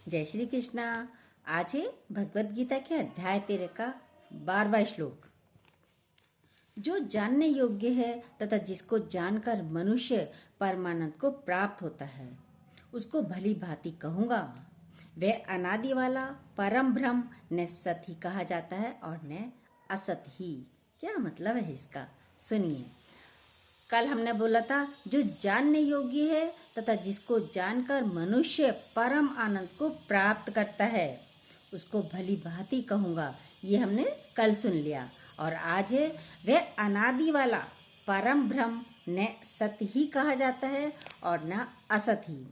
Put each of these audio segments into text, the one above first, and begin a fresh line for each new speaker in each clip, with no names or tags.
जय श्री कृष्णा। आज है भगवत गीता के अध्याय 13 का 12वां श्लोक। जो जानने योग्य है तथा जिसको जानकर मनुष्य परमानंद को प्राप्त होता है, उसको भली भांति कहूँगा। वह अनादि वाला परम ब्रह्म न सत ही कहा जाता है और न असत ही। क्या मतलब है इसका, सुनिए। कल हमने बोला था जो जानने योग्य है तथा जिसको जानकर मनुष्य परम आनंद को प्राप्त करता है, उसको भली भांति कहूँगा। ये हमने कल सुन लिया। और आज है वह अनादि वाला परम ब्रह्म न सत ही कहा जाता है और न असत ही।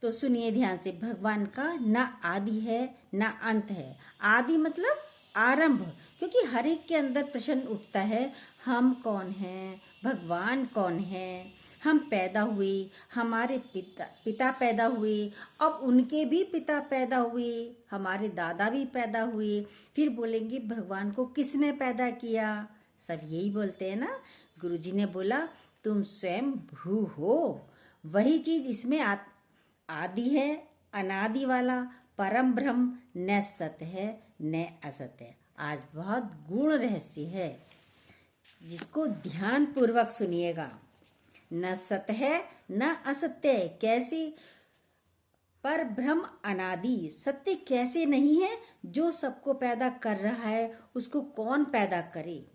तो सुनिए ध्यान से। भगवान का न आदि है न अंत है। आदि मतलब आरंभ, क्योंकि हर एक के अंदर प्रश्न उठता है, हम कौन हैं, भगवान कौन है। हम पैदा हुए, हमारे पिता पैदा हुए, अब उनके भी पिता पैदा हुए, हमारे दादा भी पैदा हुए, फिर बोलेंगे भगवान को किसने पैदा किया। सब यही बोलते हैं ना। गुरुजी ने बोला तुम स्वयं भू हो। वही चीज इसमें आदि है, अनादि वाला परम ब्रह्म न सत है न असत है। आज बहुत गूढ़ रहस्य है, जिसको ध्यान पूर्वक सुनिएगा। न सत है न असत्य। कैसे? पर ब्रह्म अनादि, सत्य कैसे नहीं है? जो सबको पैदा कर रहा है उसको कौन पैदा करे?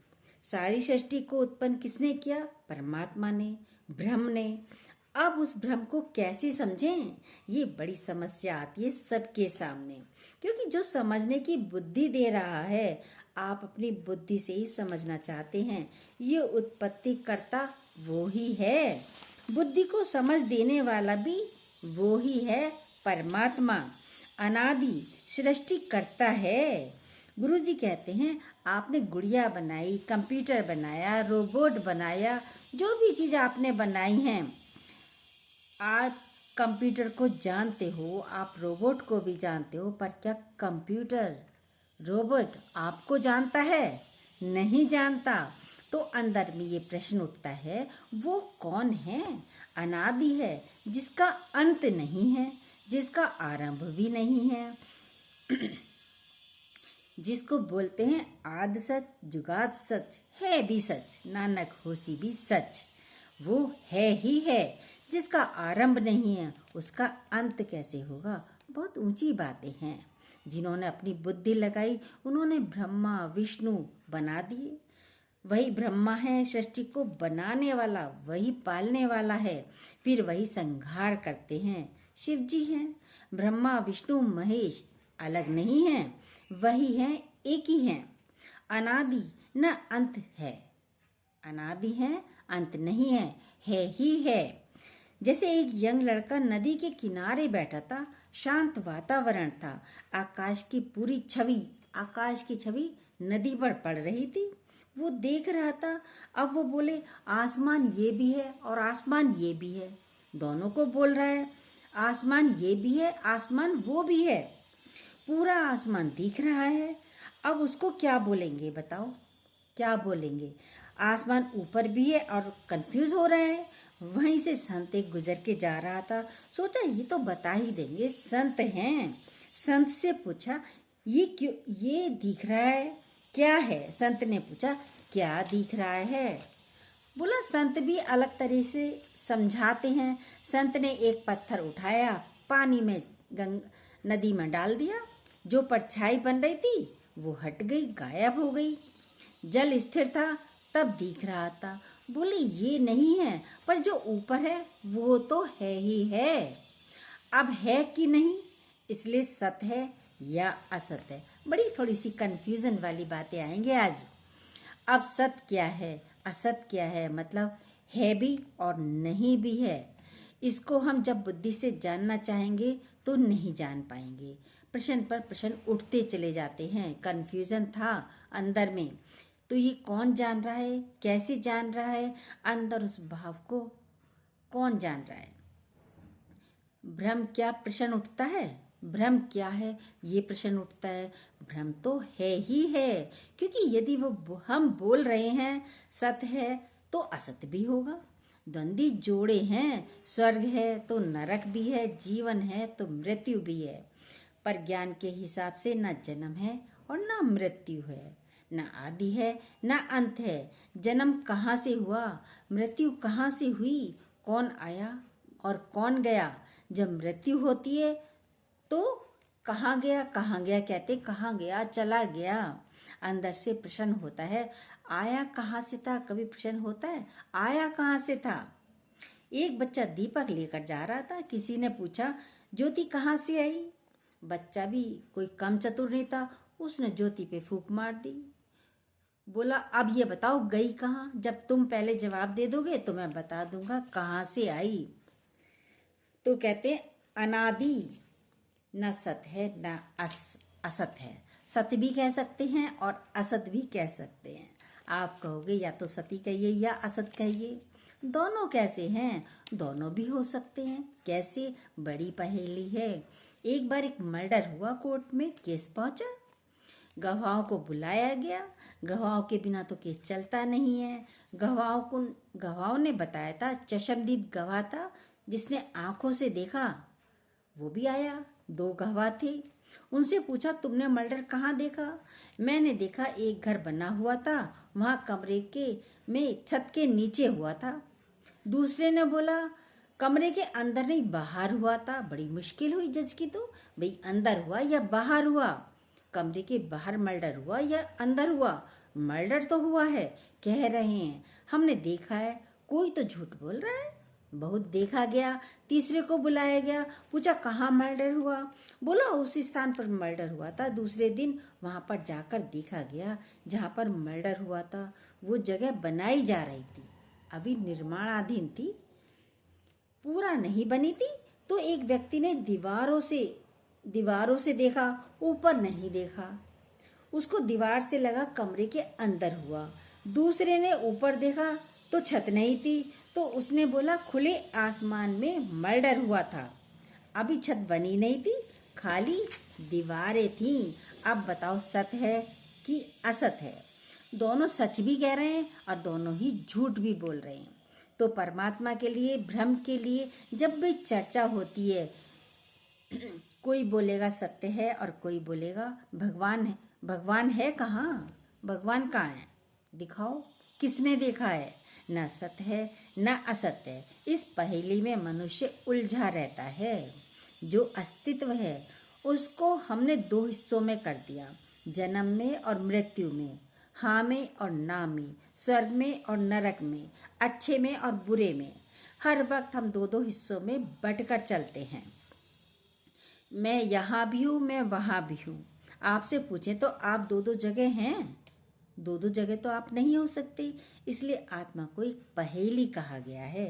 सारी सृष्टि को उत्पन्न किसने किया? परमात्मा ने, ब्रह्म ने। अब उस ब्रह्म को कैसे समझें? ये बड़ी समस्या आती है सबके सामने, क्योंकि जो समझने की बुद्धि दे रहा है, आप अपनी बुद्धि से ही समझना चाहते हैं। ये उत्पत्ति करता वो ही है, बुद्धि को समझ देने वाला भी वो ही है, परमात्मा अनादि सृष्टि करता है। गुरुजी कहते हैं आपने गुड़िया बनाई, कंप्यूटर बनाया, रोबोट बनाया, जो भी चीज़ आपने बनाई हैं, आप कंप्यूटर को जानते हो, आप रोबोट को भी जानते हो, पर क्या कंप्यूटर रोबोट आपको जानता है? नहीं जानता। तो अंदर में ये प्रश्न उठता है, वो कौन है? अनादि है, जिसका अंत नहीं है, जिसका आरंभ भी नहीं है, जिसको बोलते हैं आद सच जुगाद सच, है भी सच, नानक होसी भी सच। वो है ही है, जिसका आरंभ नहीं है, उसका अंत कैसे होगा? बहुत ऊंची बातें हैं। जिन्होंने अपनी बुद्धि लगाई उन्होंने ब्रह्मा विष्णु बना दिए। वही ब्रह्मा है, सृष्टि को बनाने वाला, वही पालने वाला है, फिर वही संहार करते हैं। शिव जी हैं। ब्रह्मा विष्णु महेश अलग नहीं हैं, वही हैं, एक ही हैं। अनादि न अंत है, अनादि है, अंत नहीं है ही है। जैसे एक यंग लड़का नदी के किनारे बैठा था, शांत वातावरण था, आकाश की छवि नदी पर पड़ रही थी। वो देख रहा था। अब वो बोले आसमान ये भी है और आसमान ये भी है। दोनों को बोल रहा है, आसमान ये भी है, आसमान वो भी है। पूरा आसमान दिख रहा है। अब उसको क्या बोलेंगे बताओ? क्या बोलेंगे? आसमान ऊपर भी है और कंफ्यूज हो रहा है। वहीं से संत एक गुजर के जा रहा था, सोचा ये तो बता ही देंगे, संत हैं। संत से पूछा ये क्यों, ये दिख रहा है क्या है? संत ने पूछा क्या दिख रहा है? बोला संत भी अलग तरह से समझाते हैं। संत ने एक पत्थर उठाया, पानी में नदी में डाल दिया। जो परछाई बन रही थी वो हट गई, गायब हो गई। जल स्थिर था तब दिख रहा था। बोले ये नहीं है, पर जो ऊपर है वो तो है ही है। अब है कि नहीं, इसलिए सत है या असत है। बड़ी थोड़ी सी कंफ्यूजन वाली बातें आएंगे आज। अब सत क्या है, असत क्या है, मतलब है भी और नहीं भी है। इसको हम जब बुद्धि से जानना चाहेंगे तो नहीं जान पाएंगे। प्रश्न पर प्रश्न उठते चले जाते हैं। कंफ्यूजन था अंदर में, तो ये कौन जान रहा है, कैसे जान रहा है? अंदर उस भाव को कौन जान रहा है? भ्रम क्या प्रश्न उठता है? भ्रम क्या है ये प्रश्न उठता है। भ्रम तो है ही है, क्योंकि यदि वो हम बोल रहे हैं सत्य है तो असत्य भी होगा। द्वंद्वी जोड़े हैं, स्वर्ग है तो नरक भी है, जीवन है तो मृत्यु भी है। पर ज्ञान के हिसाब से न जन्म है और न मृत्यु है, न आदि है न अंत है। जन्म कहाँ से हुआ, मृत्यु कहाँ से हुई, कौन आया और कौन गया। जब मृत्यु होती है तो कहाँ गया कहते, कहाँ गया, चला गया। अंदर से प्रश्न होता है, आया कहाँ से था। कभी प्रश्न होता है आया कहाँ से था। एक बच्चा दीपक लेकर जा रहा था, किसी ने पूछा ज्योति कहाँ से आई। बच्चा भी कोई कम चतुर नहीं था, उसने ज्योति पे फूंक मार दी। बोला अब ये बताओ गई कहाँ। जब तुम पहले जवाब दे दोगे तो मैं बता दूंगा कहाँ से आई। तो कहते हैं अनादि न सत है न असत है। सत भी कह सकते हैं और असत भी कह सकते हैं। आप कहोगे या तो सती कहिए या असत कहिए। दोनों कैसे हैं, दोनों भी हो सकते हैं। कैसे, बड़ी पहेली है। एक बार एक मर्डर हुआ, कोर्ट में केस पहुंचा, गवाहों को बुलाया गया। गवाहों के बिना तो केस चलता नहीं है। गवाहों ने बताया था, चश्मदीद गवाह था जिसने आंखों से देखा, वो भी आया। 2 गवाह थे। उनसे पूछा तुमने मर्डर कहाँ देखा। मैंने देखा एक घर बना हुआ था, वहाँ कमरे के में छत के नीचे हुआ था। दूसरे ने बोला कमरे के अंदर नहीं, बाहर हुआ था। बड़ी मुश्किल हुई जज की तो, भाई अंदर हुआ या बाहर हुआ। कमरे के बाहर मर्डर हुआ या अंदर हुआ। मर्डर तो हुआ है, कह रहे हैं हमने देखा है। कोई तो झूठ बोल रहा है। बहुत देखा गया। तीसरे को बुलाया गया, पूछा कहाँ मर्डर हुआ। बोला उस स्थान पर मर्डर हुआ था। दूसरे दिन वहाँ पर जाकर देखा गया, जहाँ पर मर्डर हुआ था वो जगह बनाई जा रही थी, अभी निर्माणाधीन थी, पूरा नहीं बनी थी। तो एक व्यक्ति ने दीवारों से देखा, ऊपर नहीं देखा। उसको दीवार से लगा कमरे के अंदर हुआ। दूसरे ने ऊपर देखा तो छत नहीं थी, तो उसने बोला खुले आसमान में मर्डर हुआ था, अभी छत बनी नहीं थी, खाली दीवारें थीं। अब बताओ सत है कि असत है। दोनों सच भी कह रहे हैं और दोनों ही झूठ भी बोल रहे हैं। तो परमात्मा के लिए, ब्रह्म के लिए जब भी चर्चा होती है, कोई बोलेगा सत्य है और कोई बोलेगा भगवान है। भगवान है कहाँ, भगवान कहाँ है, दिखाओ, किसने देखा है। न सत्य है न असत्य है। इस पहेली में मनुष्य उलझा रहता है। जो अस्तित्व है उसको हमने 2 हिस्सों में कर दिया, जन्म में और मृत्यु में, हाँ में और ना में, स्वर्ग में और नरक में, अच्छे में और बुरे में। हर वक्त हम 2 हिस्सों में बंटकर चलते हैं। मैं यहाँ भी हूँ, मैं वहाँ भी हूँ। आपसे पूछें तो आप 2 जगह हैं, 2 जगह तो आप नहीं हो सकते। इसलिए आत्मा को एक पहेली कहा गया है।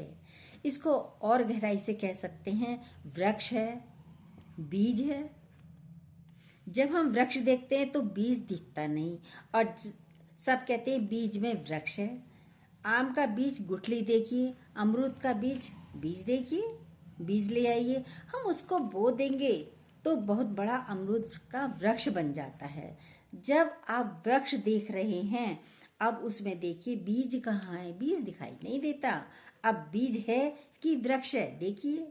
इसको और गहराई से कह सकते हैं, वृक्ष है, बीज है। जब हम वृक्ष देखते हैं तो बीज दिखता नहीं, और सब कहते हैं बीज में वृक्ष है। आम का बीज गुठली देखिए, अमरूद का बीज देखिए, बीज ले आइए, हम उसको बो देंगे तो बहुत बड़ा अमरूद का वृक्ष बन जाता है। जब आप वृक्ष देख रहे हैं, अब उसमें देखिए बीज कहाँ है, बीज दिखाई नहीं देता। अब बीज है कि वृक्ष है, देखिए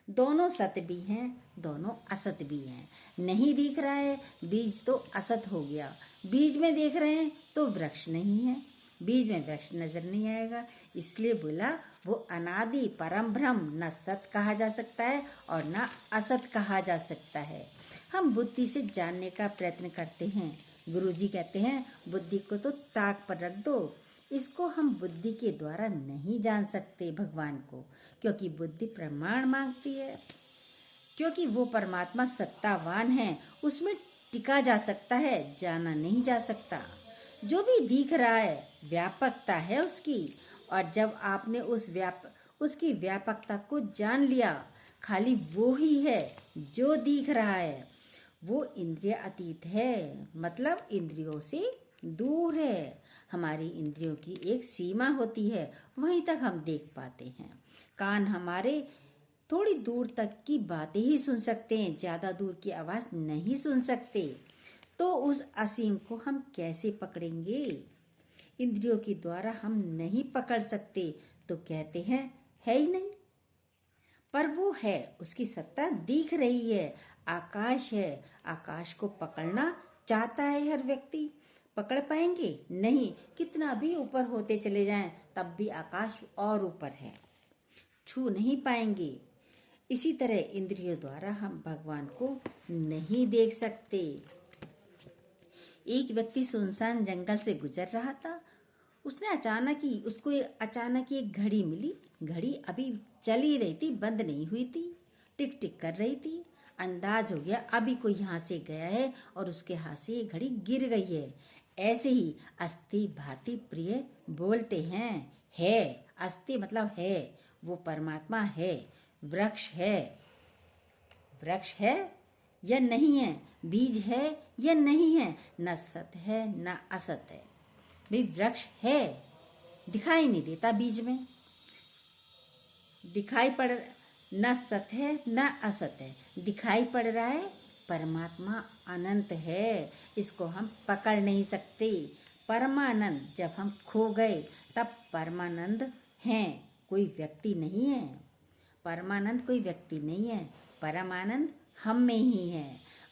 दोनों सत्य भी हैं, दोनों असत भी हैं। नहीं दिख रहा है बीज तो असत हो गया, बीज में देख रहे हैं तो वृक्ष नहीं है, बीज में वृक्ष नजर नहीं आएगा। इसलिए बोला वो अनादि परम ब्रह्म न सत कहा जा सकता है और न असत कहा जा सकता है। हम बुद्धि से जानने का प्रयत्न करते हैं। गुरुजी कहते हैं बुद्धि को तो ताक पर रख दो। इसको हम बुद्धि के द्वारा नहीं जान सकते भगवान को, क्योंकि बुद्धि प्रमाण मांगती है। क्योंकि वो परमात्मा सत्तावान है, उसमें टिका जा सकता है, जाना नहीं जा सकता। जो भी दिख रहा है व्यापकता है उसकी, और जब आपने उसकी व्यापकता को जान लिया, खाली वो ही है जो दिख रहा है। वो इंद्रिय अतीत है, मतलब इंद्रियों से दूर है। हमारी इंद्रियों की एक सीमा होती है, वहीं तक हम देख पाते हैं। कान हमारे थोड़ी दूर तक की बातें ही सुन सकते हैं, ज़्यादा दूर की आवाज़ नहीं सुन सकते। तो उस असीम को हम कैसे पकड़ेंगे? इंद्रियों के द्वारा हम नहीं पकड़ सकते, तो कहते हैं है ही नहीं, पर वो है, उसकी सत्ता दिख रही है। आकाश है, आकाश को पकड़ना चाहता है हर व्यक्ति। पकड़ पाएंगे नहीं, कितना भी ऊपर होते चले जाएं तब भी आकाश और ऊपर है, छू नहीं पाएंगे। इसी तरह इंद्रियों द्वारा हम भगवान को नहीं देख सकते। एक व्यक्ति सुनसान जंगल से गुजर रहा था। उसको अचानक ही एक घड़ी मिली। घड़ी अभी चल ही रही थी, बंद नहीं हुई थी, टिक टिक कर रही थी। अंदाज हो गया अभी कोई यहाँ से गया है और उसके हाथ से ये घड़ी गिर गई है। ऐसे ही अस्थि भांति प्रिय बोलते हैं। है, अस्थि मतलब है, वो परमात्मा है। वृक्ष है या नहीं है, बीज है या नहीं है, न सत है न असत है। भाई वृक्ष है, दिखाई नहीं देता, बीज में दिखाई पड़, न सत है न असत है, दिखाई पड़ रहा है। परमात्मा अनंत है, इसको हम पकड़ नहीं सकते। परमानंद, जब हम खो गए तब परमानंद हैं, कोई व्यक्ति नहीं है। परमानंद कोई व्यक्ति नहीं है, परमानंद हम में ही है।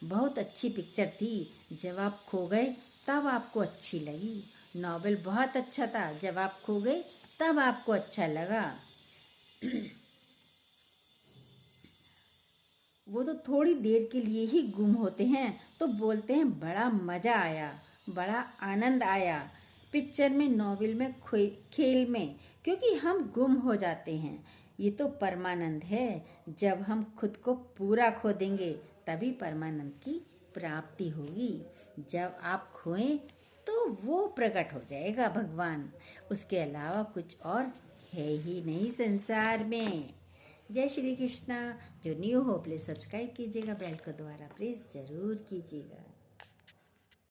बहुत अच्छी पिक्चर थी, जब आप खो गए तब आपको अच्छी लगी। नॉवेल बहुत अच्छा था, जब आप खो गए तब आपको अच्छा लगा। वो तो थोड़ी देर के लिए ही गुम होते हैं तो बोलते हैं बड़ा मज़ा आया, बड़ा आनंद आया। पिक्चर में, नॉवेल में, खेल में, क्योंकि हम गुम हो जाते हैं। ये तो परमानंद है। जब हम खुद को पूरा खो देंगे तभी परमानंद की प्राप्ति होगी। जब आप खोएं तो वो प्रकट हो जाएगा भगवान, उसके अलावा कुछ और है ही नहीं संसार में। जय श्री कृष्णा। जो न्यू हो प्लीज़ सब्सक्राइब कीजिएगा, बेल को दोबारा प्रेस जरूर कीजिएगा।